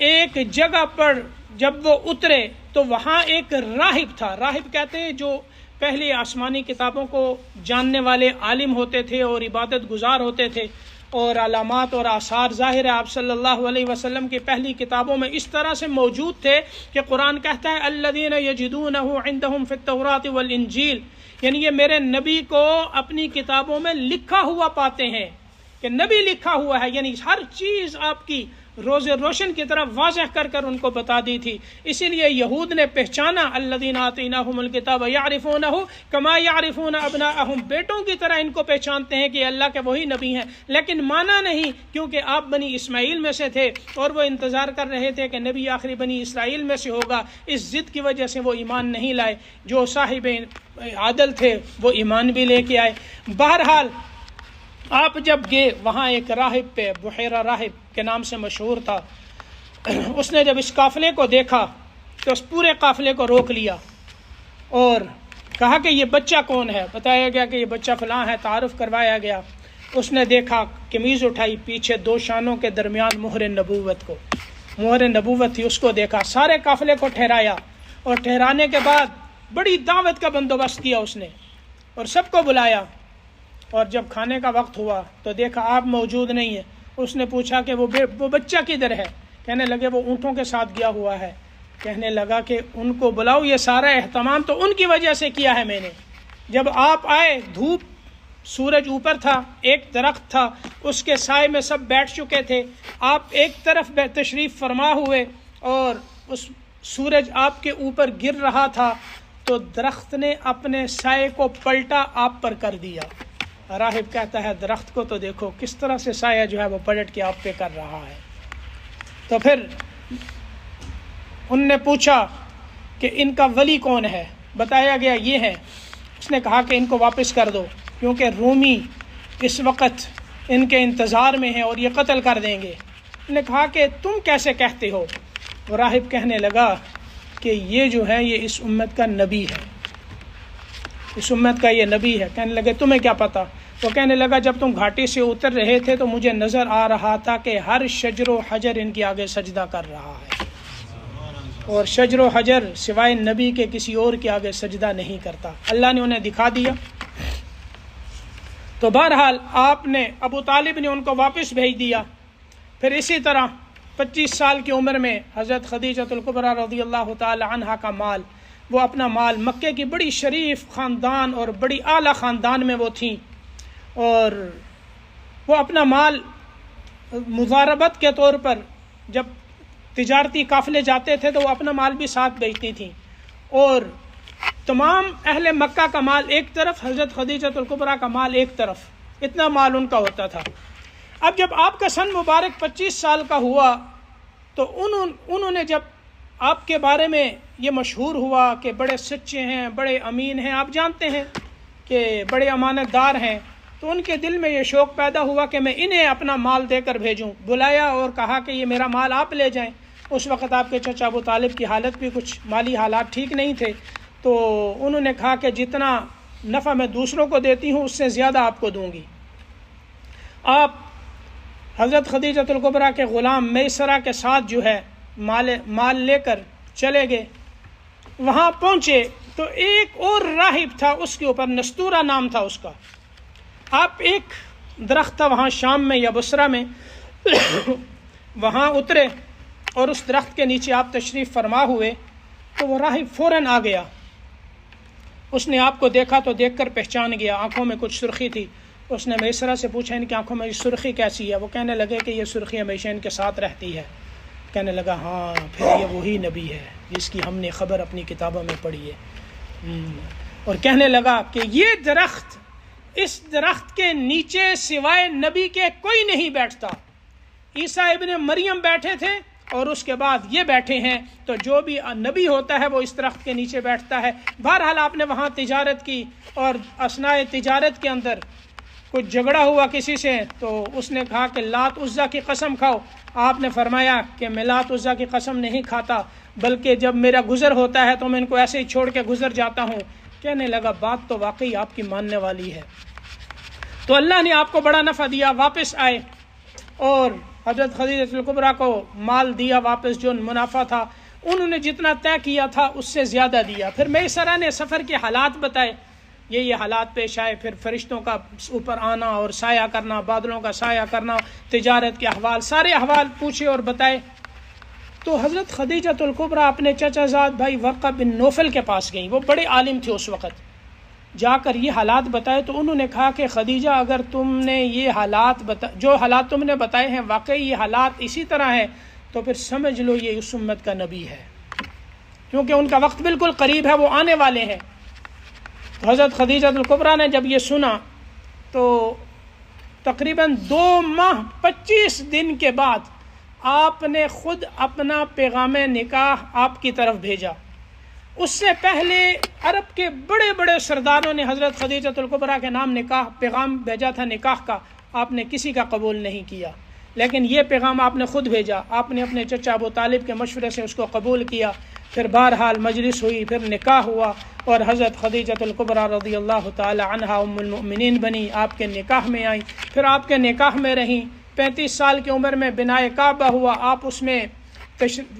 Speaker 1: ایک جگہ پر جب وہ اترے تو وہاں ایک راہب تھا. راہب کہتے ہیں جو پہلی آسمانی کتابوں کو جاننے والے عالم ہوتے تھے اور عبادت گزار ہوتے تھے، اور علامات اور آثار ظاہر ہے آپ صلی اللہ علیہ وسلم کی پہلی کتابوں میں اس طرح سے موجود تھے کہ قرآن کہتا ہے الذین یجدونہ عندہم فی التوراۃ والانجیل، یعنی یہ میرے نبی کو اپنی کتابوں میں لکھا ہوا پاتے ہیں کہ نبی لکھا ہوا ہے، یعنی ہر چیز آپ کی روز روشن کی طرح واضح کر کر ان کو بتا دی تھی. اسی لیے یہود نے پہچانا الذین آتیناہم الکتاب یعرفونہ کما یعرفون ابناءہم، بیٹوں کی طرح ان کو پہچانتے ہیں کہ اللہ کے وہی نبی ہیں، لیکن مانا نہیں کیونکہ آپ بنی اسماعیل میں سے تھے اور وہ انتظار کر رہے تھے کہ نبی آخری بنی اسرائیل میں سے ہوگا. اس ضد کی وجہ سے وہ ایمان نہیں لائے. جو صاحب عادل تھے وہ ایمان بھی لے کے آئے. بہرحال آپ جب گئے وہاں ایک راہب پہ، بحیرہ راہب کے نام سے مشہور تھا، اس نے جب اس قافلے کو دیکھا تو اس پورے قافلے کو روک لیا اور کہا کہ یہ بچہ کون ہے. بتایا گیا کہ یہ بچہ فلاں ہے، تعارف کروایا گیا. اس نے دیکھا، قمیض اٹھائی، پیچھے دو شانوں کے درمیان مہر نبوت کو، مہر نبوت تھی، اس کو دیکھا. سارے قافلے کو ٹھہرایا اور ٹھہرانے کے بعد بڑی دعوت کا بندوبست کیا اس نے اور سب کو بلایا. اور جب کھانے کا وقت ہوا تو دیکھا آپ موجود نہیں ہیں. اس نے پوچھا کہ وہ بچہ کدھر ہے؟ کہنے لگے وہ اونٹوں کے ساتھ گیا ہوا ہے. کہنے لگا کہ ان کو بلاؤ، یہ سارا اہتمام تو ان کی وجہ سے کیا ہے میں نے. جب آپ آئے دھوپ، سورج اوپر تھا، ایک درخت تھا، اس کے سائے میں سب بیٹھ چکے تھے. آپ ایک طرف تشریف فرما ہوئے اور اس سورج آپ کے اوپر گر رہا تھا تو درخت نے اپنے سائے کو پلٹا آپ پر کر دیا. راہب کہتا ہے درخت کو تو دیکھو کس طرح سے سایہ جو ہے وہ پلٹ کے آپ پہ کر رہا ہے. تو پھر ان نے پوچھا کہ ان کا ولی کون ہے؟ بتایا گیا یہ ہے. اس نے کہا کہ ان کو واپس کر دو کیونکہ رومی اس وقت ان کے انتظار میں ہیں اور یہ قتل کر دیں گے. انہوں نے کہا کہ تم کیسے کہتے ہو؟ راہب کہنے لگا کہ یہ جو ہے یہ اس امت کا نبی ہے، اس امت کا یہ نبی ہے. کہنے لگے تمہیں کیا پتا؟ وہ کہنے لگا جب تم گھاٹی سے اتر رہے تھے تو مجھے نظر آ رہا تھا کہ ہر شجر و حجر ان کے آگے سجدہ کر رہا ہے، اور شجر و حجر سوائے نبی کے کسی اور کے آگے سجدہ نہیں کرتا. اللہ نے انہیں دکھا دیا. تو بہرحال آپ نے، ابو طالب نے ان کو واپس بھیج دیا. پھر اسی طرح 25 سال کی عمر میں حضرت خدیجہ الکبریٰ رضی اللہ تعالی عنہا کا مال، وہ اپنا مال، مکے کی بڑی شریف خاندان اور بڑی اعلیٰ خاندان میں وہ تھیں، اور وہ اپنا مال مضاربت کے طور پر جب تجارتی قافلے جاتے تھے تو وہ اپنا مال بھی ساتھ بیچتی تھیں، اور تمام اہل مکہ کا مال ایک طرف، حضرت خدیجہ الکبریٰ کا مال ایک طرف، اتنا مال ان کا ہوتا تھا. اب جب آپ کا سن مبارک 25 سال کا ہوا تو انہوں نے جب آپ کے بارے میں یہ مشہور ہوا کہ بڑے سچے ہیں، بڑے امین ہیں، آپ جانتے ہیں کہ بڑے امانت دار ہیں، تو ان کے دل میں یہ شوق پیدا ہوا کہ میں انہیں اپنا مال دے کر بھیجوں. بلایا اور کہا کہ یہ میرا مال آپ لے جائیں. اس وقت آپ کے چچا ابو طالب کی حالت بھی کچھ مالی حالات ٹھیک نہیں تھے، تو انہوں نے کہا کہ جتنا نفع میں دوسروں کو دیتی ہوں اس سے زیادہ آپ کو دوں گی. آپ حضرت خدیجہ الکبریٰ کے غلام میسرہ کے ساتھ جو ہے مال لے کر چلے گئے. وہاں پہنچے تو ایک اور راہب تھا، اس کے اوپر نستورہ نام تھا اس کا. آپ ایک درخت تھا وہاں شام میں یا بصرہ میں، وہاں اترے اور اس درخت کے نیچے آپ تشریف فرما ہوئے تو وہ راہب فوراً آ گیا. اس نے آپ کو دیکھا تو دیکھ کر پہچان گیا. آنکھوں میں کچھ سرخی تھی. اس نے میسرہ سے پوچھا ان کی آنکھوں میں سرخی کیسی ہے؟ وہ کہنے لگے کہ یہ سرخی ہمیشہ ان کے ساتھ رہتی ہے. کہنے لگا ہاں پھر یہ وہی نبی ہے جس کی ہم نے خبر اپنی کتابوں میں پڑھی ہے. اور کہنے لگا کہ یہ درخت، اس درخت کے نیچے سوائے نبی کے کوئی نہیں بیٹھتا. عیسیٰ ابن مریم بیٹھے تھے اور اس کے بعد یہ بیٹھے ہیں، تو جو بھی نبی ہوتا ہے وہ اس درخت کے نیچے بیٹھتا ہے. بہرحال آپ نے وہاں تجارت کی اور اثناء تجارت کے اندر کچھ جھگڑا ہوا کسی سے، تو اس نے کہا کہ لات عزا کی قسم کھاؤ. آپ نے فرمایا کہ میں لات عزا کی قسم نہیں کھاتا، بلکہ جب میرا گزر ہوتا ہے تو میں ان کو ایسے ہی چھوڑ کے گزر جاتا ہوں. کہنے لگا بات تو واقعی آپ کی ماننے والی ہے. تو اللہ نے آپ کو بڑا نفع دیا. واپس آئے اور حضرت خدیجہ الکبریٰ کو مال دیا واپس، جو منافع تھا انہوں نے جتنا طے کیا تھا اس سے زیادہ دیا۔ پھر میسرہ نے سفر کے حالات بتائے، یہ حالات پیش آئے، پھر فرشتوں کا اوپر آنا اور سایہ کرنا، بادلوں کا سایہ کرنا، تجارت کے احوال، سارے احوال پوچھے اور بتائے۔ تو حضرت خدیجہ الکبریٰ اپنے چچا زاد بھائی ورقہ بن نوفل کے پاس گئیں، وہ بڑے عالم تھے اس وقت، جا کر یہ حالات بتائے تو انہوں نے کہا کہ خدیجہ اگر تم نے یہ حالات جو حالات تم نے بتائے ہیں واقعی یہ حالات اسی طرح ہیں تو پھر سمجھ لو یہ اس امت کا نبی ہے، کیونکہ ان کا وقت بالکل قریب ہے، وہ آنے والے ہیں۔ تو حضرت خدیجہ الکبریٰ نے جب یہ سنا تو تقریباً 2 ماہ 25 دن کے بعد آپ نے خود اپنا پیغام نکاح آپ کی طرف بھیجا۔ اس سے پہلے عرب کے بڑے بڑے سرداروں نے حضرت خدیجہ الکبریٰ کے نام پیغام بھیجا تھا نکاح کا، آپ نے کسی کا قبول نہیں کیا، لیکن یہ پیغام آپ نے خود بھیجا، آپ نے اپنے چچا ابو طالب کے مشورے سے اس کو قبول کیا۔ پھر بہرحال مجلس ہوئی، پھر نکاح ہوا، اور حضرت خدیجہ الکبریٰ رضی اللہ تعالی عنہا ام المؤمنین بنی، آپ کے نکاح میں آئیں، پھر آپ کے نکاح میں رہیں۔ 35 سال کی عمر میں بنائے کعبہ ہوا، آپ اس میں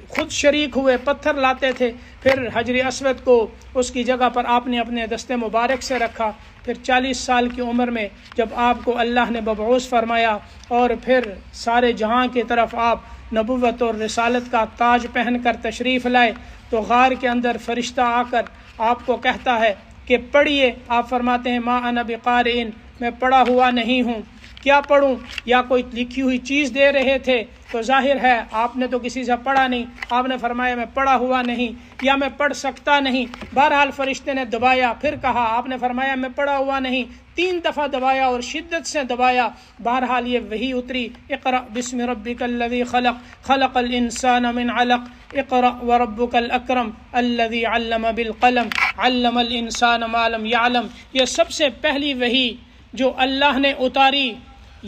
Speaker 1: خود شریک ہوئے، پتھر لاتے تھے، پھر حجر اسود کو اس کی جگہ پر آپ نے اپنے دست مبارک سے رکھا۔ پھر 40 سال کی عمر میں جب آپ کو اللہ نے مبعوث فرمایا اور پھر سارے جہاں کی طرف آپ نبوت اور رسالت کا تاج پہن کر تشریف لائے، تو غار کے اندر فرشتہ آ کر آپ کو کہتا ہے کہ پڑھیے، آپ فرماتے ہیں ما انا بقارئ، میں پڑھا ہوا نہیں ہوں، کیا پڑھوں؟ یا کوئی لکھی ہوئی چیز دے رہے تھے تو ظاہر ہے آپ نے تو کسی سے پڑھا نہیں، آپ نے فرمایا میں پڑھا ہوا نہیں یا میں پڑھ سکتا نہیں۔ بہرحال فرشتے نے دبایا، پھر کہا، آپ نے فرمایا میں پڑھا ہوا نہیں، 3 دفعہ دبایا اور شدت سے دبایا۔ بہرحال یہ وحی اتری، اقرأ بسم ربک الذی خلق خلق الانسان من علق اقرأ وربک الاکرم الذی علم بالقلم علم الانسان ما لم یعلم۔ یہ سب سے پہلی وحی جو اللہ نے اتاری،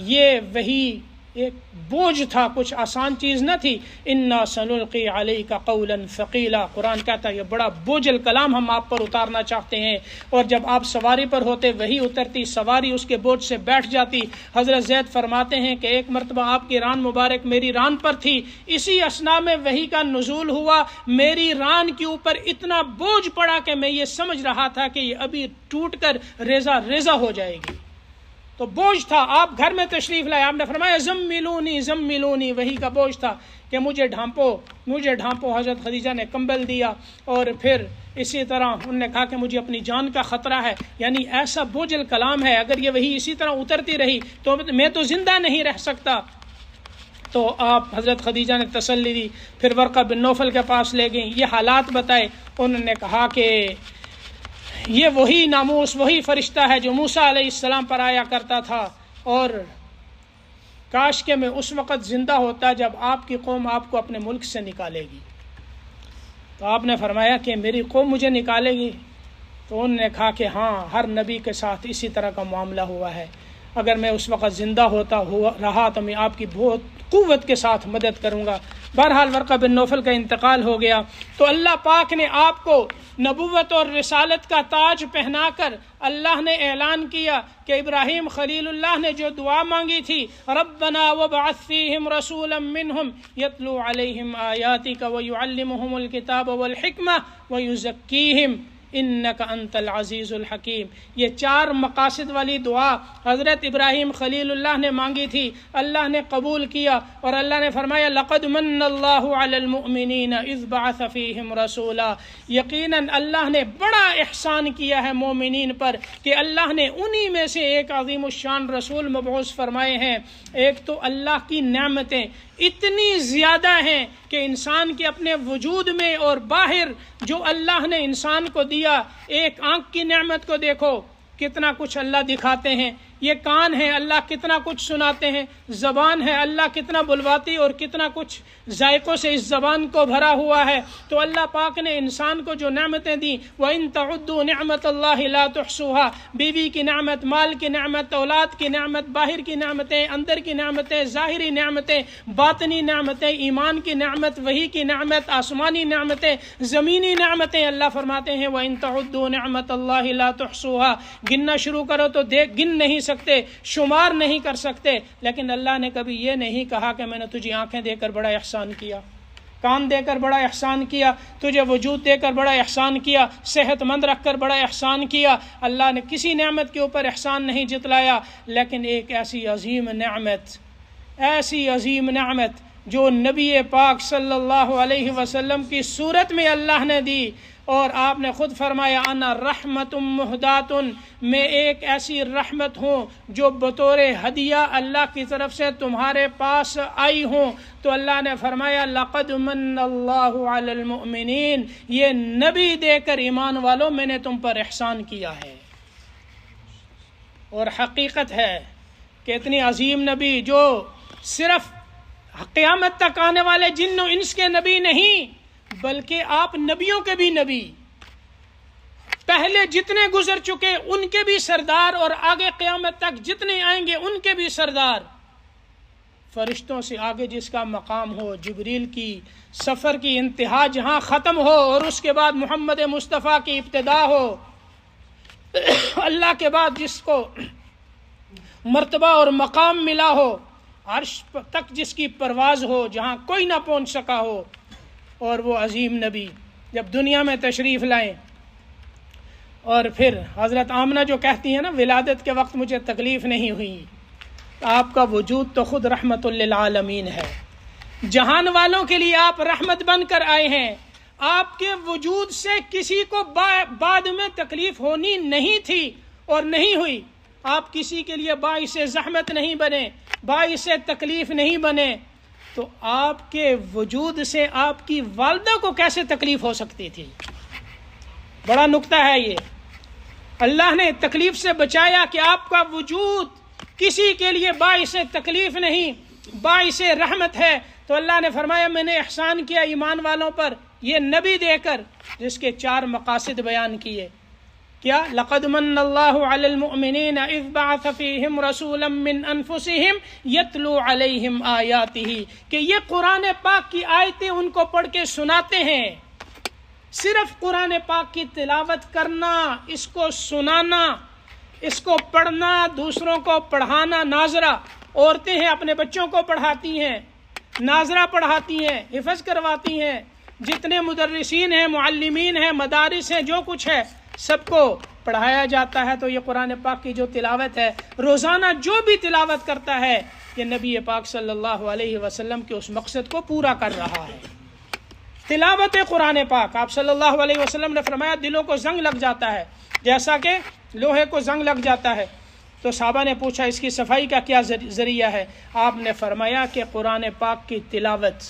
Speaker 1: یہ وحی ایک بوجھ تھا، کچھ آسان چیز نہ تھی۔ انا سنلقی علیک قولا ثقیلا، قرآن کہتا ہے یہ بڑا بوجھل کلام ہم آپ پر اتارنا چاہتے ہیں۔ اور جب آپ سواری پر ہوتے وہی اترتی، سواری اس کے بوجھ سے بیٹھ جاتی۔ حضرت زید فرماتے ہیں کہ ایک مرتبہ آپ کی ران مبارک میری ران پر تھی، اسی اثناء میں وحی کا نزول ہوا، میری ران کے اوپر اتنا بوجھ پڑا کہ میں یہ سمجھ رہا تھا کہ یہ ابھی ٹوٹ کر ریزہ ریزہ ہو جائے گی، تو بوجھ تھا۔ آپ گھر میں تشریف لائے، آپ نے فرمایا زملونی زملونی، وہی کا بوجھ تھا کہ مجھے ڈھانپو مجھے ڈھانپو۔ حضرت خدیجہ نے کمبل دیا، اور پھر اسی طرح انہوں نے کہا کہ مجھے اپنی جان کا خطرہ ہے، یعنی ایسا بوجھل کلام ہے، اگر یہ وہی اسی طرح اترتی رہی تو میں تو زندہ نہیں رہ سکتا۔ تو آپ حضرت خدیجہ نے تسلی دی، پھر ورقہ بن نوفل کے پاس لے گئیں، یہ حالات بتائے۔ انہوں نے کہا کہ یہ وہی ناموس، وہی فرشتہ ہے جو موسیٰ علیہ السلام پر آیا کرتا تھا، اور کاش کہ میں اس وقت زندہ ہوتا جب آپ کی قوم آپ کو اپنے ملک سے نکالے گی۔ تو آپ نے فرمایا کہ میری قوم مجھے نکالے گی؟ تو انہوں نے کہا کہ ہاں، ہر نبی کے ساتھ اسی طرح کا معاملہ ہوا ہے، اگر میں اس وقت زندہ رہا تو میں آپ کی بہت قوت کے ساتھ مدد کروں گا۔ بہرحال ورقہ بن نوفل کا انتقال ہو گیا، تو اللہ پاک نے آپ کو نبوت اور رسالت کا تاج پہنا کر اللہ نے اعلان کیا کہ ابراہیم خلیل اللہ نے جو دعا مانگی تھی، ربنا وابعث فیہم رسولا منہم یتلو علیہم آیاتک ویعلمہم الکتاب والحکمہ ویزکیہم انک انت العزیز الحکیم۔ یہ 4 مقاصد والی دعا حضرت ابراہیم خلیل اللہ نے مانگی تھی، اللہ نے قبول کیا، اور اللہ نے فرمایا لقد من اللہ علی المؤمنین اذ بعث فیہم رسولا، یقیناً اللہ نے بڑا احسان کیا ہے مومنین پر کہ اللہ نے انہی میں سے ایک عظیم الشان رسول مبعوث فرمائے ہیں۔ ایک تو اللہ کی نعمتیں اتنی زیادہ ہیں کہ انسان کے اپنے وجود میں اور باہر جو اللہ نے انسان کو دیا، ایک آنکھ کی نعمت کو دیکھو، کتنا کچھ اللہ دکھاتے ہیں، یہ کان ہے اللہ کتنا کچھ سناتے ہیں، زبان ہے اللہ کتنا بلواتی اور کتنا کچھ ذائقوں سے اس زبان کو بھرا ہوا ہے۔ تو اللہ پاک نے انسان کو جو نعمتیں دیں، وَإِن تَعُدُّوا نِعْمَةَ اللَّهِ لَا تُحْصُوهَا، بیوی کی نعمت، مال کی نعمت، اولاد کی نعمت، باہر کی نعمتیں، اندر کی نعمتیں، ظاہری نعمتیں، باطنی نعمتیں، ایمان کی نعمت، وحی کی نعمت، آسمانی نعمتیں، زمینی نعمتیں، اللہ فرماتے ہیں وَإِن تَعُدُّوا نِعْمَةَ اللَّهِ لَا تُحْصُوهَا، گننا شروع کرو تو گن نہیں سکتے، شمار نہیں کر سکتے، لیکن اللہ نے کبھی یہ نہیں کہا کہ میں نے تجھے آنکھیں دے کر بڑا احسان کیا، کان دے کر بڑا احسان کیا، تجھے وجود دے کر بڑا احسان کیا، صحت مند رکھ کر بڑا احسان کیا۔ اللہ نے کسی نعمت کے اوپر احسان نہیں جتلایا، لیکن ایک ایسی عظیم نعمت جو نبی پاک صلی اللہ علیہ وسلم کی صورت میں اللہ نے دی، اور آپ نے خود فرمایا انا رحمت مہدات، میں ایک ایسی رحمت ہوں جو بطور ہدیہ اللہ کی طرف سے تمہارے پاس آئی ہوں۔ تو اللہ نے فرمایا لقد من اللہ علی المؤمنین، یہ نبی دے کر ایمان والوں میں نے تم پر احسان کیا ہے۔ اور حقیقت ہے کہ اتنی عظیم نبی جو صرف قیامت تک آنے والے جن و انس کے نبی نہیں، بلکہ آپ نبیوں کے بھی نبی، پہلے جتنے گزر چکے ان کے بھی سردار، اور آگے قیامت تک جتنے آئیں گے ان کے بھی سردار، فرشتوں سے آگے جس کا مقام ہو، جبریل کی سفر کی انتہا جہاں ختم ہو اور اس کے بعد محمد مصطفیٰ کی ابتدا ہو، اللہ کے بعد جس کو مرتبہ اور مقام ملا ہو، عرش تک جس کی پرواز ہو جہاں کوئی نہ پہنچ سکا ہو، اور وہ عظیم نبی جب دنیا میں تشریف لائیں، اور پھر حضرت آمنہ جو کہتی ہیں نا ولادت کے وقت مجھے تکلیف نہیں ہوئی، آپ کا وجود تو خود رحمت للعالمین ہے، جہان والوں کے لیے آپ رحمت بن کر آئے ہیں، آپ کے وجود سے کسی کو بعد میں تکلیف ہونی نہیں تھی اور نہیں ہوئی، آپ کسی کے لیے باعث زحمت نہیں بنے، باعث تکلیف نہیں بنے، تو آپ کے وجود سے آپ کی والدہ کو کیسے تکلیف ہو سکتی تھی؟ بڑا نکتہ ہے یہ۔ اللہ نے تکلیف سے بچایا کہ آپ کا وجود کسی کے لیے باعث تکلیف نہیں، باعث رحمت ہے۔ تو اللہ نے فرمایا میں نے احسان کیا ایمان والوں پر یہ نبی دے کر، جس کے 4 مقاصد بیان کیے۔ کیا؟ لقد من اللہ علی المؤمنین اذ بعث فیہم رسولا من انفسہم یتلو علیہم آیاتہ، کہ یہ قرآن پاک کی آیتیں ان کو پڑھ کے سناتے ہیں۔ صرف قرآن پاک کی تلاوت کرنا، اس کو سنانا، اس کو پڑھنا، دوسروں کو پڑھانا، ناظرہ عورتیں ہیں اپنے بچوں کو پڑھاتی ہیں، ناظرہ پڑھاتی ہیں، حفظ کرواتی ہیں، جتنے مدرسین ہیں، معلمین ہیں، مدارس ہیں، جو کچھ ہے سب کو پڑھایا جاتا ہے۔ تو یہ قرآن پاک کی جو تلاوت ہے، روزانہ جو بھی تلاوت کرتا ہے، یہ نبی پاک صلی اللہ علیہ وسلم کے اس مقصد کو پورا کر رہا ہے۔ تلاوت قرآن پاک، آپ صلی اللہ علیہ وسلم نے فرمایا دلوں کو زنگ لگ جاتا ہے جیسا کہ لوہے کو زنگ لگ جاتا ہے۔ تو صحابہ نے پوچھا اس کی صفائی کا کیا ذریعہ ہے؟ آپ نے فرمایا کہ قرآن پاک کی تلاوت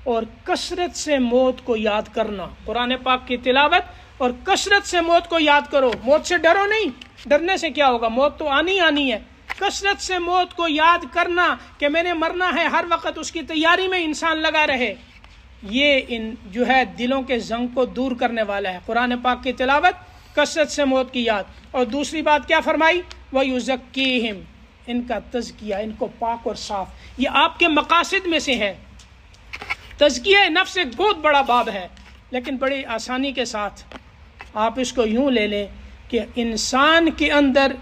Speaker 1: اور کثرت سے موت کو یاد کرنا، قرآن پاک کی تلاوت اور کثرت سے موت کو یاد کرو۔ موت سے ڈرو نہیں، ڈرنے سے کیا ہوگا، موت تو آنی ہے۔ کثرت سے موت کو یاد کرنا کہ میں نے مرنا ہے، ہر وقت اس کی تیاری میں انسان لگا رہے، یہ جو ہے دلوں کے زنگ کو دور کرنے والا ہے۔ قرآن پاک کی تلاوت، کثرت سے موت کی یاد، اور دوسری بات کیا فرمائی؟ وَيُزَكِّيهِمْ، ان کا تزکیہ، ان کو پاک اور صاف، یہ آپ کے مقاصد میں سے ہے۔ تزکیہ نفس ایک بہت بڑا باب ہے، لیکن بڑی آسانی کے ساتھ آپ اس کو یوں لے لیں کہ انسان کے اندر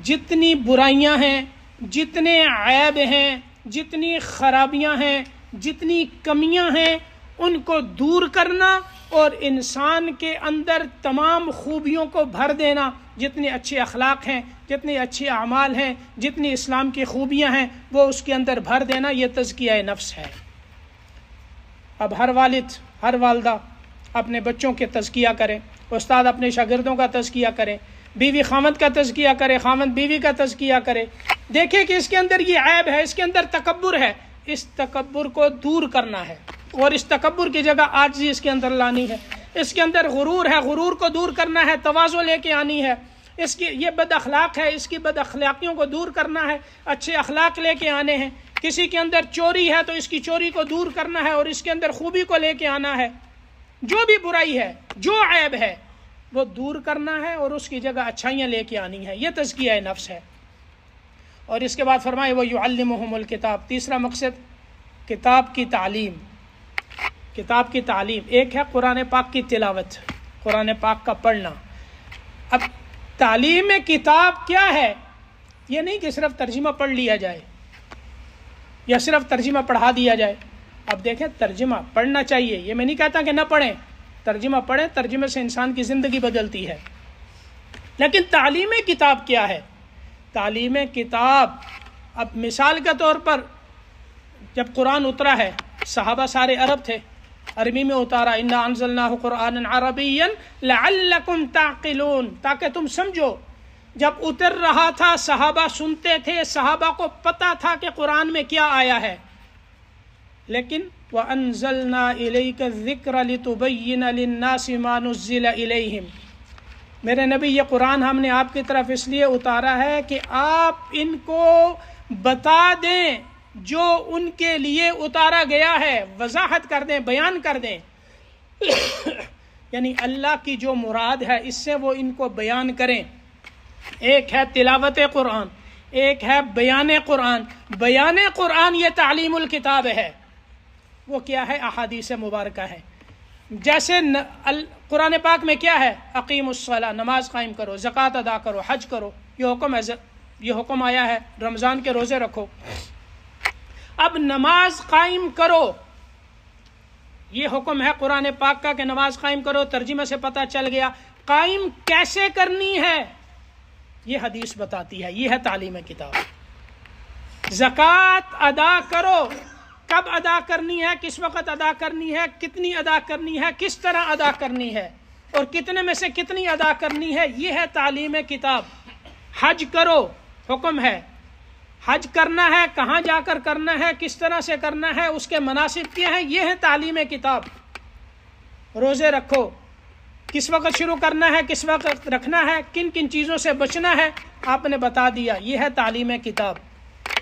Speaker 1: جتنی برائیاں ہیں، جتنے عیب ہیں، جتنی خرابیاں ہیں، جتنی کمیاں ہیں، ان کو دور کرنا اور انسان کے اندر تمام خوبیوں کو بھر دینا، جتنے اچھے اخلاق ہیں، جتنے اچھے اعمال ہیں، جتنی اسلام کی خوبیاں ہیں، وہ اس کے اندر بھر دینا، یہ تزکیہ نفس ہے۔ اب ہر والد، ہر والدہ اپنے بچوں کے تزکیہ کریں، استاد اپنے شاگردوں کا تزکیہ کریں، بیوی خاوند کا تزکیہ کرے، خاوند بیوی کا تزکیہ کرے، دیکھیں کہ اس کے اندر یہ عیب ہے، اس کے اندر تکبر ہے، اس تکبر کو دور کرنا ہے، اور اس تکبر کی جگہ عاجزی اس کے اندر لانی ہے۔ اس کے اندر غرور ہے، غرور کو دور کرنا ہے، تواضع لے کے آنی ہے۔ اس کی یہ بد اخلاق ہے، اس کی بد اخلاقیوں کو دور کرنا ہے، اچھے اخلاق لے کے آنے ہیں۔ کسی کے اندر چوری ہے تو اس کی چوری کو دور کرنا ہے اور اس کے اندر خوبی کو لے کے آنا ہے۔ جو بھی برائی ہے، جو عیب ہے، وہ دور کرنا ہے اور اس کی جگہ اچھائیاں لے کے آنی ہے، یہ تزکیہ نفس ہے۔ اور اس کے بعد فرمائے وَيُعَلِّمُهُمُ الْكِتَابَ، تیسرا مقصد کتاب کی تعلیم۔ کتاب کی تعلیم، ایک ہے قرآن پاک کی تلاوت، قرآن پاک کا پڑھنا۔ اب تعلیم کتاب کیا ہے؟ یہ نہیں کہ صرف ترجمہ پڑھ لیا جائے یا صرف ترجمہ پڑھا دیا جائے. اب دیکھیں ترجمہ پڑھنا چاہیے، یہ میں نہیں کہتا کہ نہ پڑھیں، ترجمہ پڑھیں، ترجمے سے انسان کی زندگی بدلتی ہے. لیکن تعلیم کتاب کیا ہے؟ تعلیم کتاب، اب مثال کے طور پر جب قرآن اترا ہے، صحابہ سارے عرب تھے، عربی میں اتارا، انا انزلناہ قرآنا عربیا لعلکم تعقلون، تاکہ تم سمجھو. جب اتر رہا تھا صحابہ سنتے تھے، صحابہ کو پتہ تھا کہ قرآن میں کیا آیا ہے. لیکن وَأَنزَلْنَا إِلَيْكَ الذِّكْرَ لِتُبَيِّنَ لِلنَّاسِ مَا نُزِّلَ إِلَيْهِمْ، میرے نبی یہ قرآن ہم نے آپ کی طرف اس لیے اتارا ہے کہ آپ ان کو بتا دیں جو ان کے لیے اتارا گیا ہے، وضاحت کر دیں، بیان کر دیں. یعنی اللہ کی جو مراد ہے اس سے وہ ان کو بیان کریں. ایک ہے تلاوت قرآن، ایک ہے بیان قرآن. بیان قرآن یہ تعلیم الکتاب ہے. وہ کیا ہے؟ احادیث مبارکہ ہے. جیسے قرآن پاک میں کیا ہے؟ اقیم الصلاۃ، نماز قائم کرو، زکوٰۃ ادا کرو، حج کرو، یہ حکم ہے، یہ حکم آیا ہے. رمضان کے روزے رکھو. اب نماز قائم کرو، یہ حکم ہے قرآن پاک کا کہ نماز قائم کرو. ترجمے سے پتہ چل گیا قائم کیسے کرنی ہے، یہ حدیث بتاتی ہے. یہ ہے تعلیم کتاب. زکوٰۃ ادا کرو، کب ادا کرنی ہے، کس وقت ادا کرنی ہے، کتنی ادا کرنی ہے، کس طرح ادا کرنی ہے، اور کتنے میں سے کتنی ادا کرنی ہے، یہ ہے تعلیم کتاب. حج کرو، حکم ہے. حج کرنا ہے، کہاں جا کر کرنا ہے، کس طرح سے کرنا ہے، اس کے مناسب کیا ہیں، یہ ہے تعلیم کتاب. روزے رکھو، کس وقت شروع کرنا ہے، کس وقت رکھنا ہے، کن کن چیزوں سے بچنا ہے، آپ نے بتا دیا. یہ ہے تعلیم کتاب.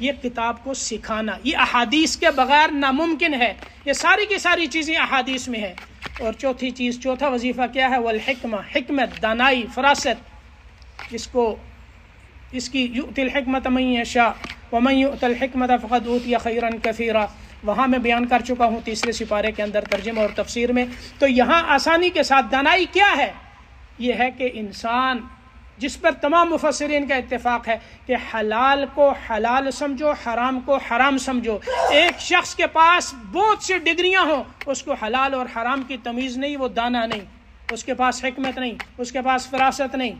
Speaker 1: یہ کتاب کو سکھانا، یہ احادیث کے بغیر ناممکن ہے. یہ ساری کی ساری چیزیں احادیث میں ہے. اور چوتھی چیز، چوتھا وظیفہ کیا ہے؟ والحکمہ، حکمت، دانائی، فراست. اس کی یؤتی الحکمت من یشاء ومن یؤت الحکمت فقد اوتی خیرا کثیرا، وہاں میں بیان کر چکا ہوں تیسرے سپارے کے اندر ترجمہ اور تفسیر میں. تو یہاں آسانی کے ساتھ دانائی کیا ہے؟ یہ ہے کہ انسان، جس پر تمام مفسرین کا اتفاق ہے کہ حلال کو حلال سمجھو، حرام کو حرام سمجھو. ایک شخص کے پاس بہت سی ڈگریاں ہوں، اس کو حلال اور حرام کی تمیز نہیں، وہ دانا نہیں، اس کے پاس حکمت نہیں، اس کے پاس فراست نہیں.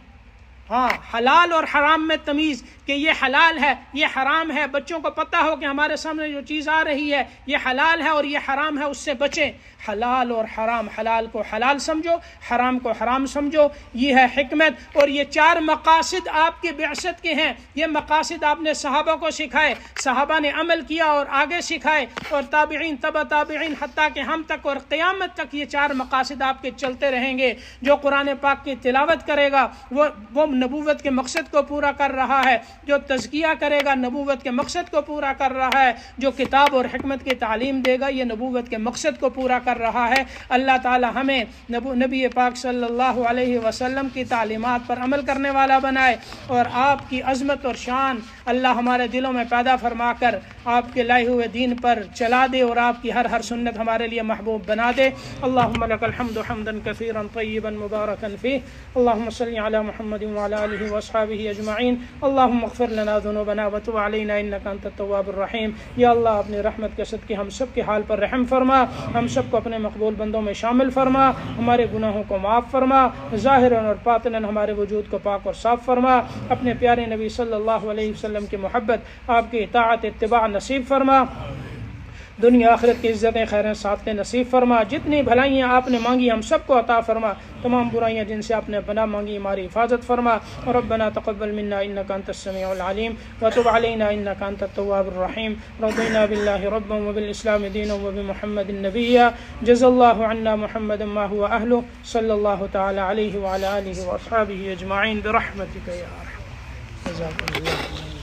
Speaker 1: ہاں، حلال اور حرام میں تمیز کہ یہ حلال ہے، یہ حرام ہے. بچوں کو پتہ ہو کہ ہمارے سامنے جو چیز آ رہی ہے یہ حلال ہے اور یہ حرام ہے، اس سے بچیں. حلال اور حرام، حلال کو حلال سمجھو، حرام کو حرام سمجھو. یہ ہے حکمت. اور یہ چار مقاصد آپ کی بعثت کے ہیں. یہ مقاصد آپ نے صحابہ کو سکھائے، صحابہ نے عمل کیا اور آگے سکھائے، اور تابعین، تبع تابعین، حتیٰ کہ ہم تک اور قیامت تک یہ چار مقاصد آپ کے چلتے رہیں گے. جو قرآن پاک کی تلاوت کرے گا وہ نبوت کے مقصد کو پورا کر رہا ہے. جو تزکیہ کرے گا نبوت کے مقصد کو پورا کر رہا ہے. جو کتاب اور حکمت کی تعلیم دے گا یہ نبوت کے مقصد کو پورا کر رہا ہے. اللہ تعالی ہمیں نبی پاک صلی اللہ علیہ وسلم کی تعلیمات پر عمل کرنے والا بنائے، اور آپ کی عظمت اور شان اللہ ہمارے دلوں میں پیدا فرما کر آپ کے لائے ہوئے دین پر چلا دے، اور آپ کی ہر سنت ہمارے لیے محبوب بنا دے. اللہم لک الحمد حمدا کثیرا طیبا مبارکا فیہ. اللہم صلی علی محمد وعلی آلہ واصحابہ اجمعین. اللہم اغفر لنا ذنوبنا وتب علینا انک انت التواب الرحیم. یا اللہ اپنی رحمت کے صدقے ہم سب کے حال پر رحم فرما، ہم سب کو اپنے مقبول بندوں میں شامل فرما، ہمارے گناہوں کو معاف فرما، ظاہراً اور باطناً ہمارے وجود کو پاک اور صاف فرما. اپنے پیارے نبی صلی اللہ علیہ وسلم کی محبت، آپ کی اطاعت، اتباع نصیب فرما. دنیا آخرت کی عزتیں، خیریں، سعادتیں نصیب فرما. جتنی بھلائیاں آپ نے مانگی ہم سب کو عطا فرما. تمام برائیاں جن سے آپ نے پناہ مانگی ہماری حفاظت فرما. ربنا تقبل منا انك انت السميع العليم وتب علينا انك انت التواب الرحيم. رضينا بالله ربا وبالاسلام دينا وبمحمد نبيا. جزا الله عنا محمدا ما هو اهله. صلى الله تعالى عليه وعلى اله واصحابه اجمعين برحمتك يا ارحم. جزاكم الله.